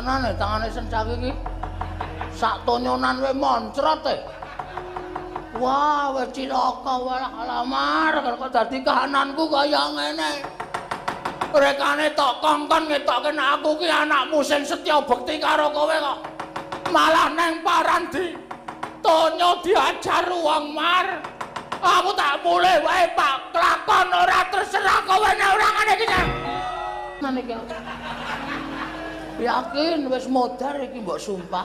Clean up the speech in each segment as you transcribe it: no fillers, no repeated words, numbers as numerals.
tenan tangane sencaki iki. Sak tonyonan wae moncrot e. Wah, wis cilaka wae alamar kok dadi kahananku kaya ngene. Rekane tok kongkon ngetokke nek aku ki anakmu sing setya bekti karo kowe kok. Malah neng parandi tonyo diajar wong mar. Aku tak mulih wae Pak, kelakon ora terserah kowe nek ora ngene iki. Nang iki. Yakin wis modar iki mbok sumpah.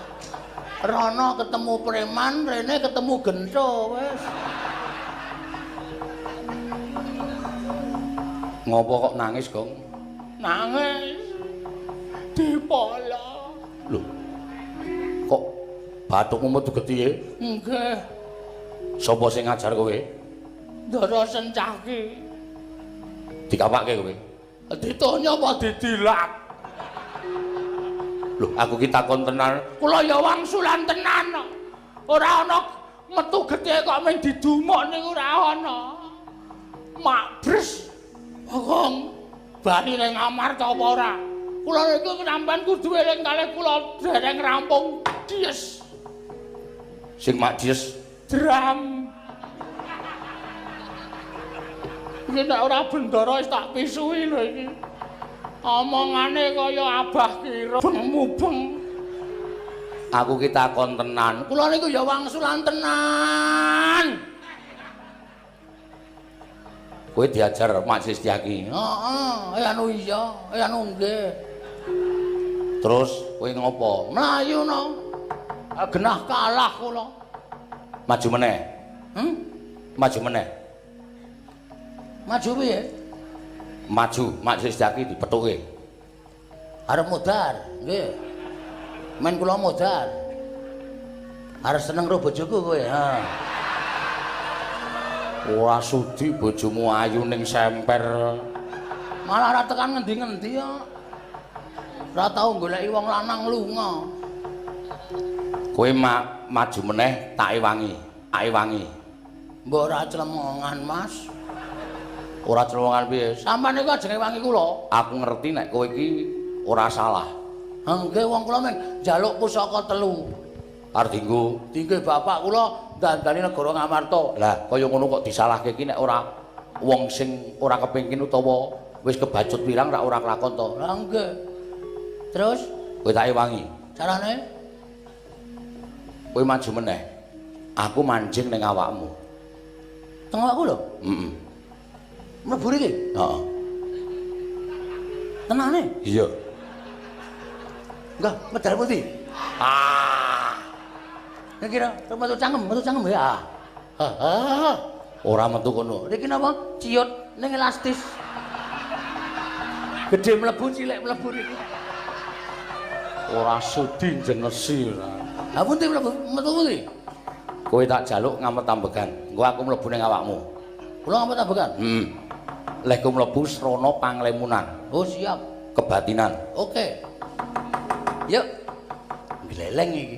Rono ketemu preman, rene ketemu gento wis. Ngopo kok nangis, Gong? Nangis. Dipolo. Lho. Kok bathukmu metu getihe? Nggih. Sapa sing ngajar kowe? Ndara Sencaki. Dikapake kowe? Ditanya apa didilak? Lho, aku ki takon tenan. Kula ya wangsulan tenan. Ora ana metu getihe kok mung didumuk niku ora ana. Mak bres. Wong bali ning kamar ta apa ora? Kula niku sampean kudu eling kalih kula dereng rampung dies. Sing mak dies Dram. Iki nek ora bendara wis tak pisui lho iki. Omongane kaya abah kira mubeng. Aku ki takon tenan. Kula niku ya wangsulan tenan. Kowe diajar Mak Sistiaki. Heeh, anu iya, anu nggih. Terus kowe ngopo? Mlayu no. Genah kalah kula. Maju meneh. Maju meneh. Maju piye? Maju, Mak Sistiaki dipethuke. Arep modar, nggih. Men kula modar. Arep seneng karo bojoku kowe, ha. Ora sudi bojomu ayu ning semper. Malah ora tekan ngendi-ngendi ya. Ora tau goleki wong lanang lunga. Kowe maju meneh tak ewangi, tak ewangi. Mbok ora clemongan, Mas. Ora celongan piye? Sampeyan niku ajeng ewangi kula. Aku ngerti nek kowe iki ora salah. Ha nggih wong kula mung njaluk pusaka 3. Arep dienggo Tinggal bapak kula dandani negara Ngamarta. lah kaya ngono kok disalahke iki nek ora wong sing ora kepengin utawa wis kebacut pirang ora kelakon to. Lah nggih. Terus Kowe tak ewangi. carane Kowe maju meneh. Aku manjing ning awakmu. teng awakku lho. Heeh. Mlebu iki. Heeh. Tenane? Iya. Enggak, medal putih. Nek kira metu cangkem ya. Ora metu kono. Niki napa? Ciut ning elastis. Gedhe mlebu cilik mlebu niki. Ora sudi jenesi ora. Ha pundi mlebu metu pundi? Kowe tak jaluk ngamet tambegan. Engko aku mlebu ning awakmu. Kula ngamet tambekan. Leh ku mlebu srana panglemunan, Oh siap. kebatinan. Oke. Yuk. Gleleng iki.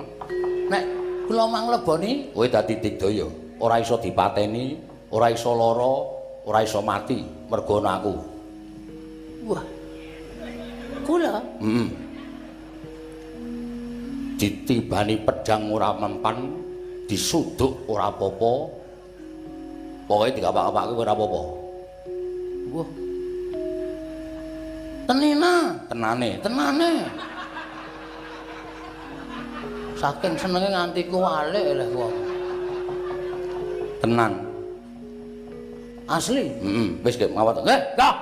Nek kula mangleboni Kowe dadi digdaya, ora iso dipateni, ora iso lara, ora iso mati mergo ana aku. wah. Kula Ditibani pedang ora mempan, disuduk ora apa-apa. Pokoke dikapak-kapake ora apa-apa. wah. Tenane. Saking senenge nganti kuwalik leh wong. Tenan. Asli. Wis gek ngawat. Dah.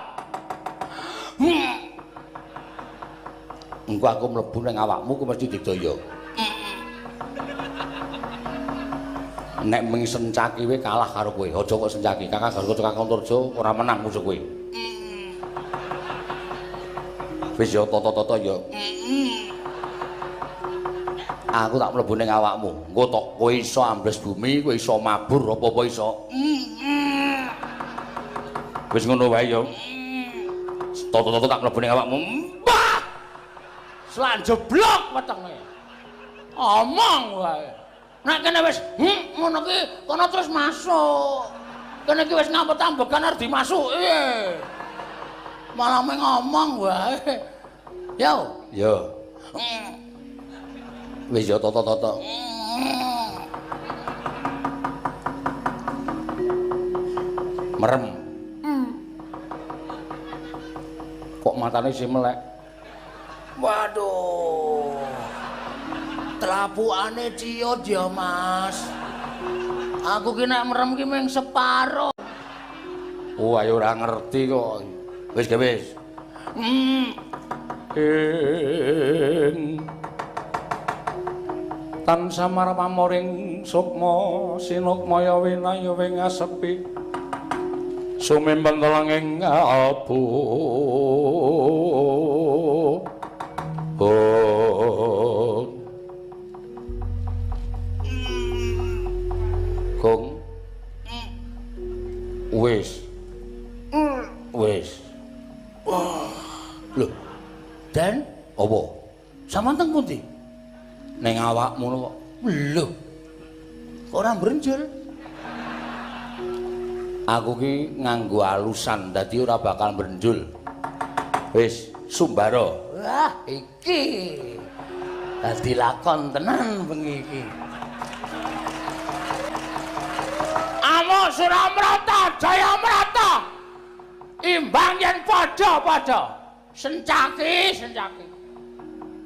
Engko aku mlebu ning awakmu ku mesti digdaya. Nek mung Sencaki we kalah karo kowe. Aja kok Sencaki, Kakang Garga Turjo ora menang musuh kowe. Wis yo tata-tata yo. Aku tak mlebu ning awakmu. Engko tok kowe iso ambles bumi, kowe iso mabur apa-apa iso. Wis ngono wae yo. Tata-tata tak mlebu ning awakmu. Selan jeblok wetenge. Omong wae. Nek kene wis ngono ki kono terus masuk. Kene ki wis ngampet tambekan arep dimasuki. Malah mung ngomong wae. Yo. Yo. Wis ya toto-toto. Merem. Kok matane isih melek? Waduh. Telapukane ciut ya, Mas. Aku ki nek merem ki mung separo. Oh, ayo ora ngerti kok. Wis ge wis. Tansah marpamoring sukma sinukmaya winaya wingasepi. Sumempen telenging abu. Gong. Wis. Wis. Lho. Dan Apa? sampean teng pundi? Ning awakmu kok. Lho. Kok ora mbrenjol? Aku ki nganggo alusan dadi ora bakal mbrenjul. Wis, sumbara. Wah, iki. Dadi lakon tenan bengi iki. Amo Suramrata, Jayamrata. Imbang yen padha-padha. Sencaki.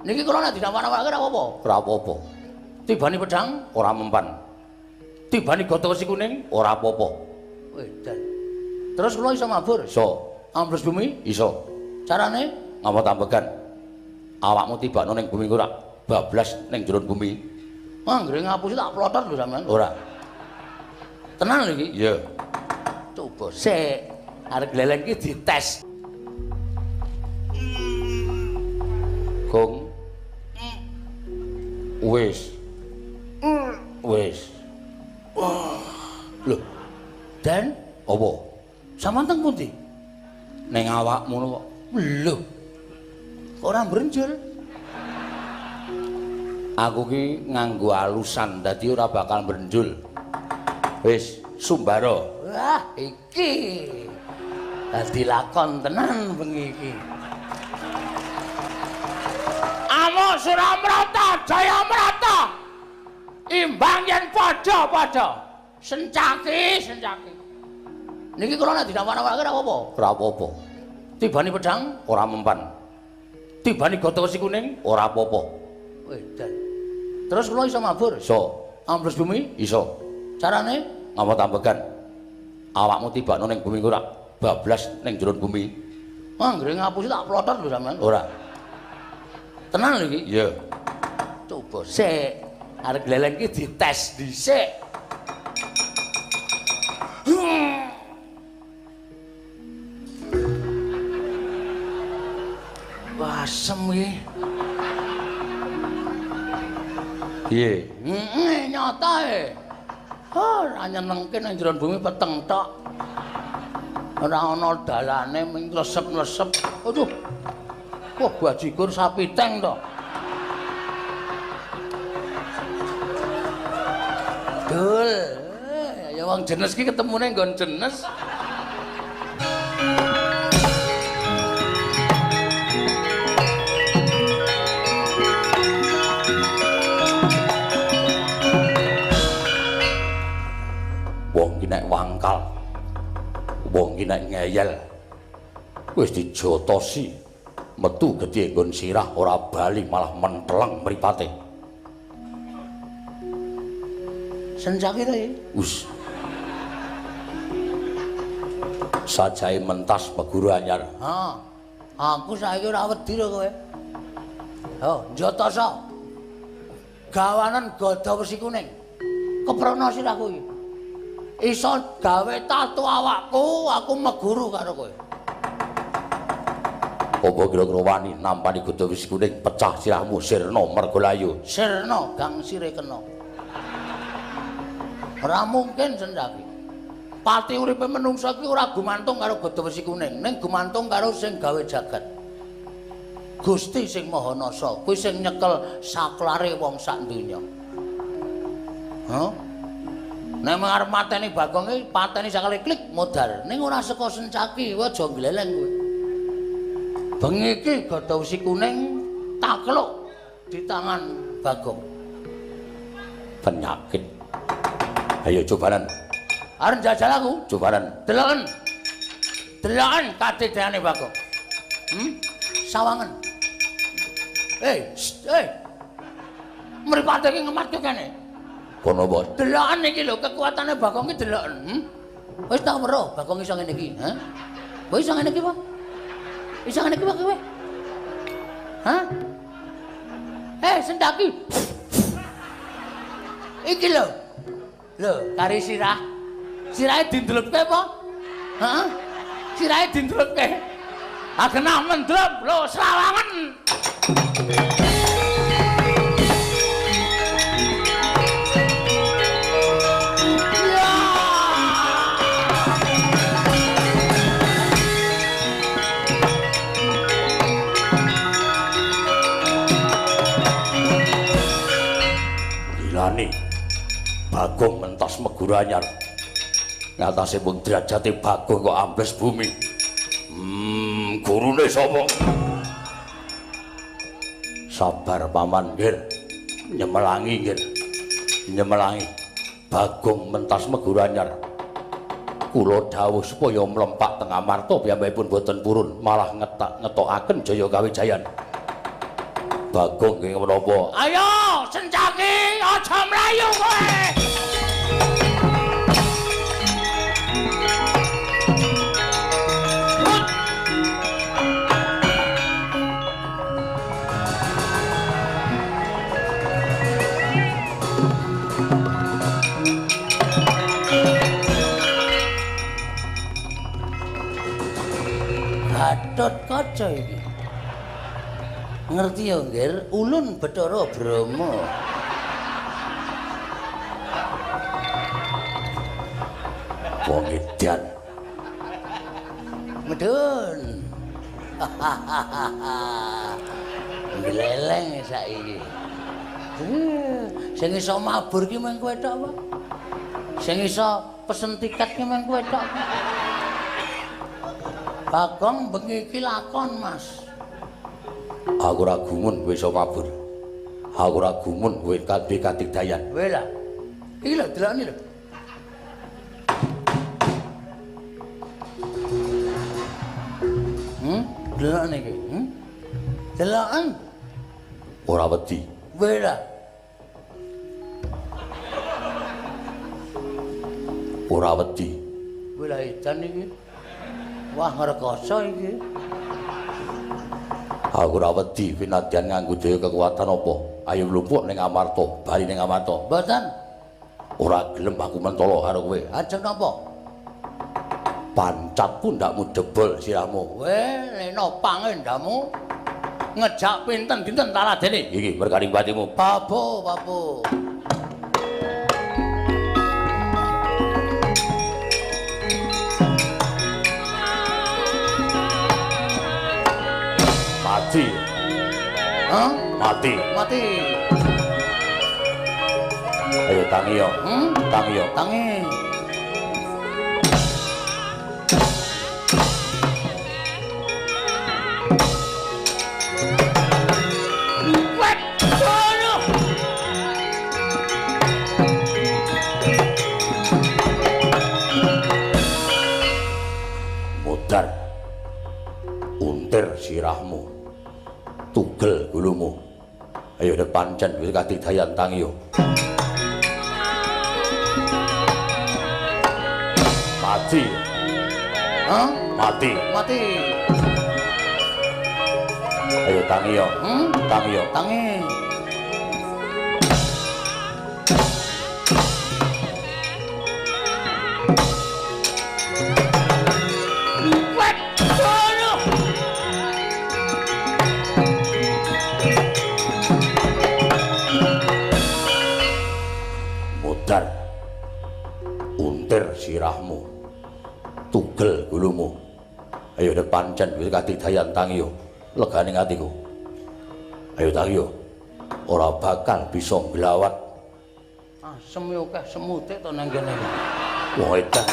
Niki kula nek dinawan-nawake ora apa-apa. Ora apa-apa. Tibani pedang Ora mempan. tibani gotong wesi kuning Ora apa-apa. wedan. Terus kula iso mabur. Iso, Ambles bumi. iso. Carane Ngapa tambegan? Awakmu tibakno ning bumi ora bablas ning jero bumi. anggere ngapusi tak plotot lho sampean. Ora. Tenan lho iki. Iya. Coba sik. Arep gleleng iki dites. Gong. Wis. Wis. Lho. Dan Apa? sampean teng pundi? Ning awakmu kok. Lho. Kok ora mbrenjol? Aku ki nganggo alusan dadi ora bakal mbrenjul. Wis, sumbara. Wah, iki. Dadi lakon tenan bengi iki. Amo Suramrata, Jayamrata. Imbang yen padha-padha. Sencaki. Niki kula nek dinawan-nawake ora apa-apa. Ora apa-apa. Tibani pedang Ora mempan. tibani gotong wesi kuning Ora apa-apa. wedan. Terus kula iso mabur. Iso, Ambles bumi. iso. Carane Ngapa tambegan? Awakmu tibakno ning bumi ora bablas ning jero bumi. anggere ngapusi tak plotot lho sampean. Ora. Tenan lho iki. Iya. Coba sik. Arep gleleng iki dites dhisik. Wah, asem iki. Piye? Nyata e. Ora nyenengke nang jero bumi peteng tok. Ora ana dalane ming lesep-lesep. Aduh. Wah, bajigur sapi teng to. Dul. Ya wong jenes ki ketemune nggon jenes. Wong ki nek wangkal. Wong ki nek ngeyel. Wis dijotosi. Metu gedhe nggon sirah ora bali malah menteleng mripate. Sencaki to iki. Us. Sajae mentas meguru anyar. Ha. Aku saiki ora wedi lho kowe. Yo, njotoso. Gawanan gada wesi kuning. Keprono sirahku iki. Iso gawe tato awakku, aku meguru karo kowe. Apa kira-kira wani nampani gada wesi kuning pecah sirahmu sirna mergo layu. Sirna gang sire kena. Ora mungkin Sendaki. Pati uripe menungsa iki ora gumantung karo gada wesi kuning, ning gumantung karo sing gawe jagat. Gusti sing Maha Nasa, kuwi sing nyekel saklare wong sak donya. Hah? Nek arep mateni Bagong iki pateni sakale klik modal, ning ora saka Sencaki, kowe aja gleleng kowe. Bengi iki gada wesi kuning takluk di tangan Bagong. Penyakit. Ayo cobanan. Arep jajal aku. Cobanan. Deloken. Deloken kadidayane Bagong. Sawangen. Mripate iki ngematke kene. Kono apa? Deloken iki lho kekuatane Bagong iki deloken. Wis tak weruh Bagong iso ngene iki, ha? Kowe iso ngene iki, Pak? Iso ngene iki, Pak, kowe? Hah? Sendaki. Iki lho. Lho, kari sirah. Sirahe dindelepke apa? Heeh. Sirahe dindelepke. Agenah mendrep lho Sawangen. Gilane Bagong mentas Meguru Anyar. Ngatasi pun derajate Bagong kok ambles bumi. Gurune sapa? Sabar paman nggih. Nyemelangi nggih. Nyemelangi. Bagong mentas Meguru Anyar. Kula dawuh supaya mlempak teng Amarta piyambakipun boten purun, malah ngetokaken jaya kawijayan. Bagong nggih menapa? Ayo, Sencaki, aja mlayu kowe. Gatot Kaca iki. Ngerti ya, Nggir? Ulun Bathara Brama. Wong edan. Medun. Gleleng saiki. Sing iso mabur ki mung kowe tok apa? Sing iso pesen tiket ki mung kowe tok. Bagong bengi iki lakon, Mas. Aku ora gumun kowe iso mabur. Aku ora gumun kowe kadhe katigdayan. Kowe lah. Iki lho delokne lho. Delokne iki. Deloken. Ora wedi. Kowe lah. Ora wedi. Kowe lah edan iki. Wah ngrekoso iki. Aku ora wedi pinadyan nganggo daya kekuatan apa. Ayo mlumpuk ning Amarta, bali ning Amarta. Mboten. Ora gelem aku mentolo karo kowe. Ajeng napa? Pancat pundakmu jebol sirahmu. Leno pangendamu ngejak pinten dinten taladene. Iki merganing patimu. Babo. Mati. Hah? Mati. Ayo tangi yo. Tangi yo. Tangi. Mudar. Untir sirahmu. Tugel gulumu. Ayo nek pancen wis kadigdayan tangi yo. Mati. Hah? Mati. Ayo tangi yo. Tangi yo. Tangi. Mudar. Untir sirahmu. Tugel gulumu. Ayo nek pancen wis kadigdayan tangi yo. Leganing atiku. Ayo tangi yo. Ora bakal bisa nglawat. Asem yo akeh semute to nang kene. Wong edan.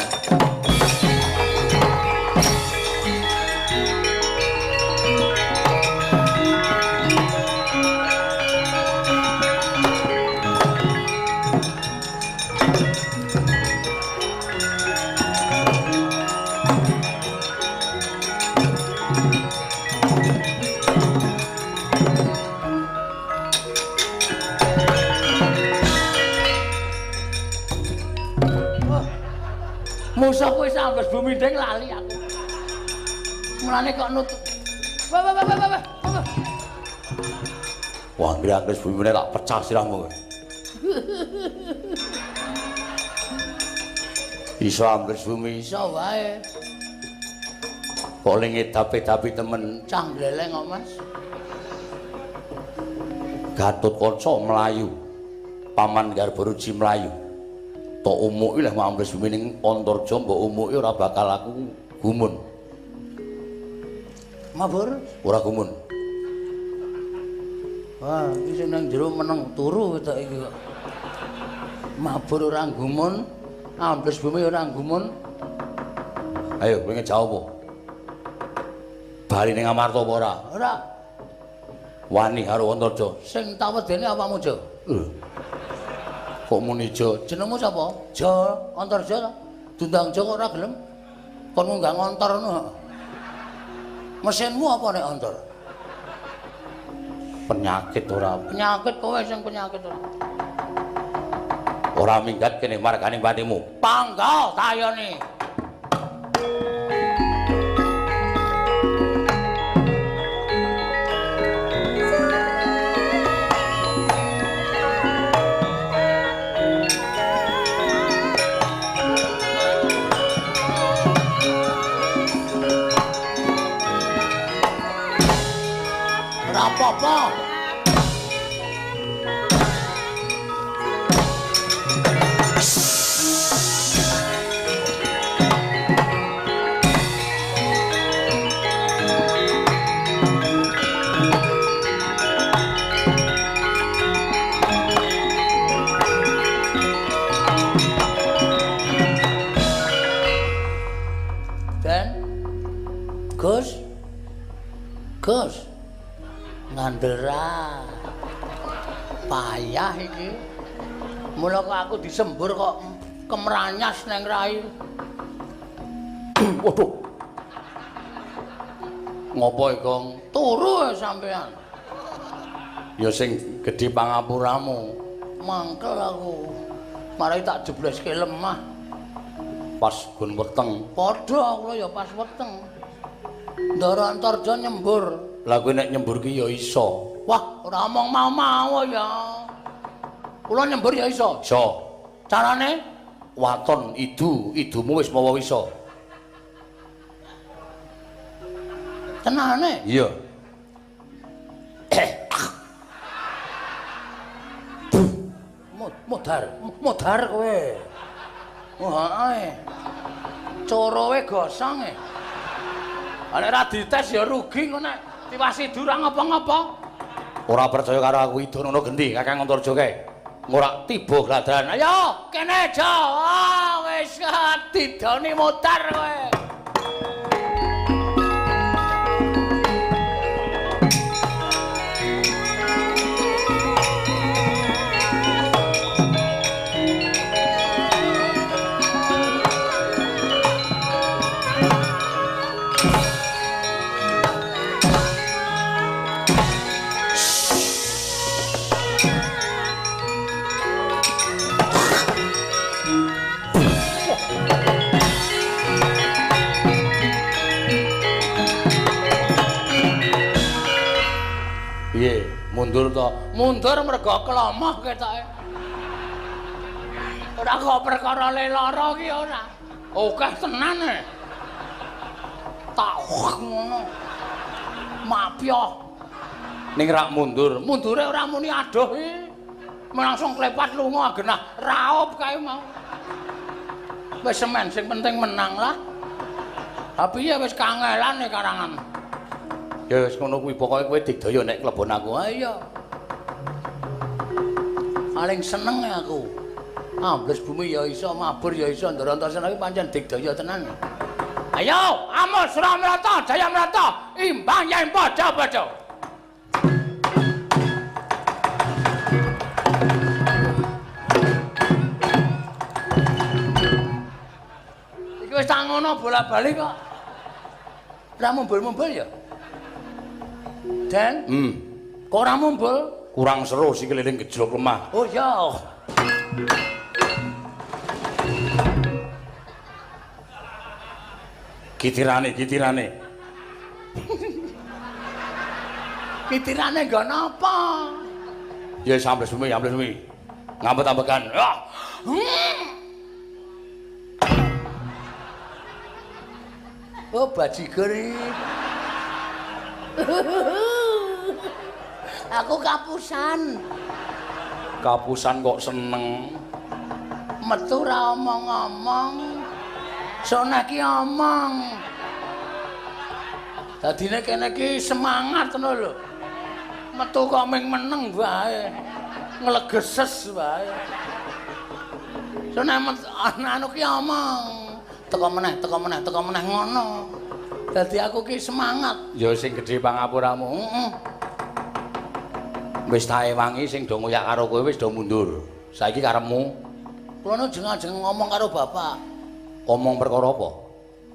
Musuhku wis ambes bumi ndeng lali aku. Mulane kok nutup. Wah. Wah, ngira ambes bumi tak pecah sirahmu. Iso ambes bumi Iso wae. kok ning edapi-edapi temen Cah gleleng kok, Mas. Gatotkaca mlayu. Paman Garbaruji mlayu. Tok umuki lek mau ambes bumi ning Antarja mbok umuki ora bakal aku gumun. Mabur? Ora gumun. Wah, iki sing nang jero meneng turu ketok iki kok. Mabur ora gumun, ambles bumi ora gumun. Ayo, kowe ngejawab apa? Bali ning Amarta apa ora? Ora. Wani karo Antarja. Sing tak wedeni awakmu, Jo. Kok muni Jo? Jenengmu sapa? Jo Antarja to. Dundang Jo kok ora gelem. Kon munggah ngontor ngono. Mesinmu apa nek ontor? Penyakit ora. Penyakit kowe sing penyakit ora. Ora minggat kene marganing patimu. Pangga tayone. Ora apa-apa. Gus. Ngandera. Payah iki. Mula kok aku disembur kok kemranyas neng rai. Waduh. Ngopo Gong? Turu sampean. Ya sing gedhe pangapuramu. Mangkel aku. Marai tak jebleske lemah. Pas gun weteng. Padha kula ya pas weteng. Ndara Antarja nyembur. Lah kowe nek nyembur ki ya iso. Wah, ora omong mau-mau ya. Kula nyembur ya iso. Iso. Carane Waton idumu wis mawa iso. tenane. Iya. Modar kowe. Wah, ae. Corowe gosong e. Nek ra dites ya rugi kok nek tiwasi durang apa-apa. Ora percaya karo aku idun ngono gendi Kakang Antarja kae. Ora tiba gladaran. Ayo, kene aja. Wis didoni modar kowe. Mundur to. Mundur mergo kelomoh ketoke. Ora kok perkara lara ki ora. Akeh tenan e. Tak ngono. Mapyoh. Ning rak mundur. Mundure ora muni adoh iki. Langsung klepat lunga genah raup kae mau. Wis semen sing penting menang lah. Tapi ya wis kangelan e karangan. Ya wis ngono kuwi pokoke kowe digdaya nek klebon aku. Ayo. Paling seneng aku. Ambles bumi ya iso, mabur ya iso, ndara antasena iki pancen digdaya tenan. Ayo, Amul Suramrata, Jayamrata, imbang yen padha-padha. Iki wis tak ngono bola-bali kok. Ora mumbul-mumbul ya? Den? Kok ora mumbul? Kurang seru sih keliling gejlok lemah. Oh, ya. Iki wis tak ngono bola-bali kok. Ora mumbul-mumbul ya? Den? Kok ora mumbul? Kurang seru sih keliling gejlok lemah. Oh, ya. Oh, Gitirane. Gitirane nggon apa? Ya sampe sumi. Ngambet-ambekan. Ah. Oh, bajigur. Aku kapusan. Kapusan kok seneng. Metu ra omong-omong. Sone ki omong. Dadine kene ki semangat ngono lho. Metu kok ming meneng wae. Nglegeses wae. Sone anu ki omong. Teko meneh ngono. Dadi aku ki semangat. Ya sing gedhe pangapuramu. Heeh. Wis tae wangi sing do ngoyak karo kowe wis do mundur. Saiki karepmu. Kula nu jeneng ngomong karo bapak. Omong perkara apa?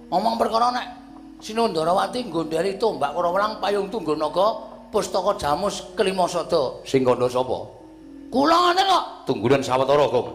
Ngomong perkara nek Sinundarawati nggondheli tombak Kurawelang payung Tungganaga pustaka Jamus Klimasada. Sing kandha sapa? Kula ngene kok. Tunggulan sawetara, Gong.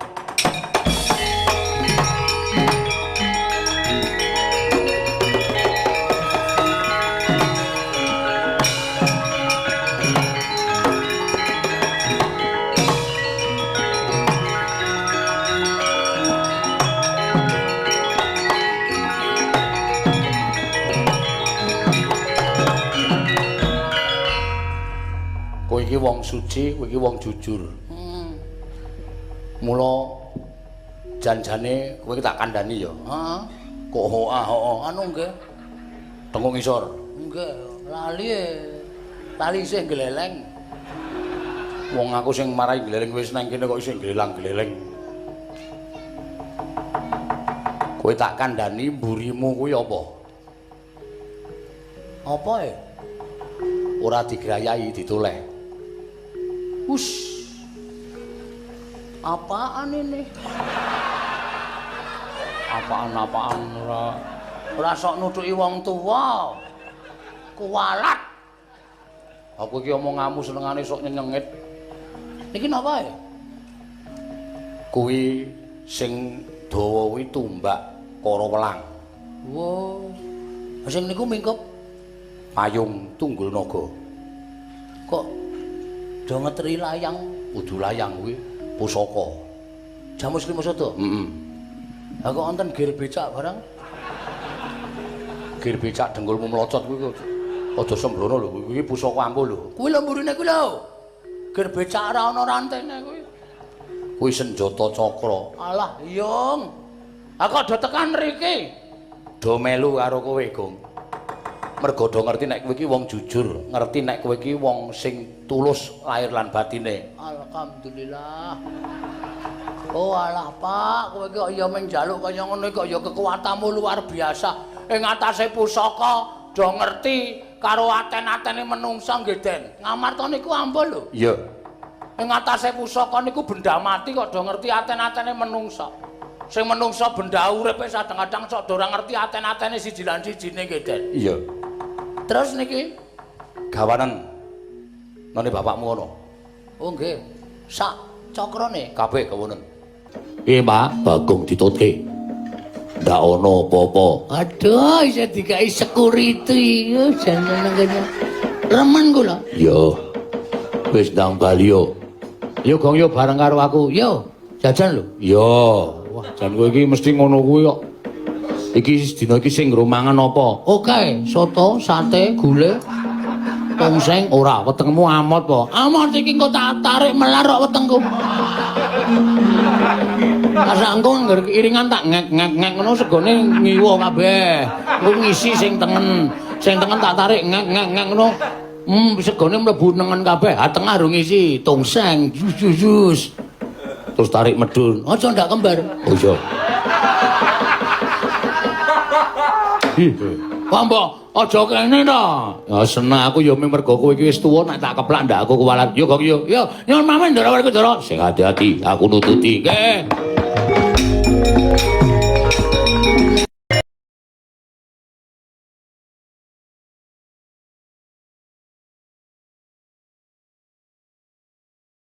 Kowe iki wong suci, kowe iki wong jujur. Mula janjane kowe tak kandhani ya. Heeh. Kok hoah Anu nggih. tengok ngisor. Nggih, lali isih gleleng. Wong aku sing marai gleleng wis nang kene kok isih glelang-gleleng. Kowe tak kandhani mburimu kuwi apa? Apa e? Ora digrayai ditoleh. Apaan ini? Apaan Ora sok nutuki wong tuwa. Kuwalat. Aku iki omonganmu senengane sok nyenyengit. Niki napa e? Kuwi sing dawa kuwi tumbak Karawelang. Wo. Sing niku mingkup Payung Tunggulnaga. kok do ngeteri layang, Kudu layang kuwi pusaka. Jamus Klimasada. Heeh. Ha kok wonten gir becak barang? Gir becak dengkulmu mlocot kuwi aja sembrono lho, kuwi pusaka ampuh lho. Kuwi lho mburine kuwi lho. Gir becak ora ana rantene kuwi. Kuwi senjata cakra. Alah, Yung. Ha kok do tekan mriki? Do melu karo kowe, Gong. Mergo do ngerti nek kowe iki wong jujur, ngerti nek kowe iki wong sing tulus lahir lan batine. Alhamdulillah. Oh alah Pak, kowe kok ya menjaluk kaya ngono kok ya kekuatanmu luar biasa. Ing atase pusaka do ngerti karo aten-atene menungsa nggih, Den. Ngamarta niku ampun lho. Iya. Ing atase pusaka niku benda mati kok do ngerti aten-atene menungsa. Sing menungsa benda uripe kadang-kadang sok do ora ngerti aten-atene siji lan sijine nggih, Den. Iya. Terus niki Gawanen none bapakmu ngono. oh nggih. Sak cakrane Kabeh gawanen. Pak, Bagong ditutke. Ndak ana apa-apa. Aduh, isa dikai security. Jangan kene. Remen kula. Yo. Wis ndang bali yo. Yo Gong yo bareng karo aku. Yo, jajan lho. Yo. Wah, jan kowe iki mesti ngono kuwi kok. Iki dina iki sing nggo mangan apa? Oke, soto, sate, gulai, tongseng ora wetengmu amot po. Amot iki kok tak tarik melar kok wetengku. Asangku ngger iringan tak ngek ngono segone ngiwo kabeh. Ku ngisi sing tengen tak tarik ngek ngono. Segone mlebu nengen kabeh. Ha tengah ro ngisi tongseng jus. Terus tarik medun. Aja ndak kembar. Oh iya. Mbok aja kene ta. Ya seneng aku ya mergo kowe iki wis tuwa nek tak keplak ndak aku kuwalat. Yo Gong yo. Yo, nyuwun pamit Ndara Werkudara. Sing hati-hati aku nututi. Nggih.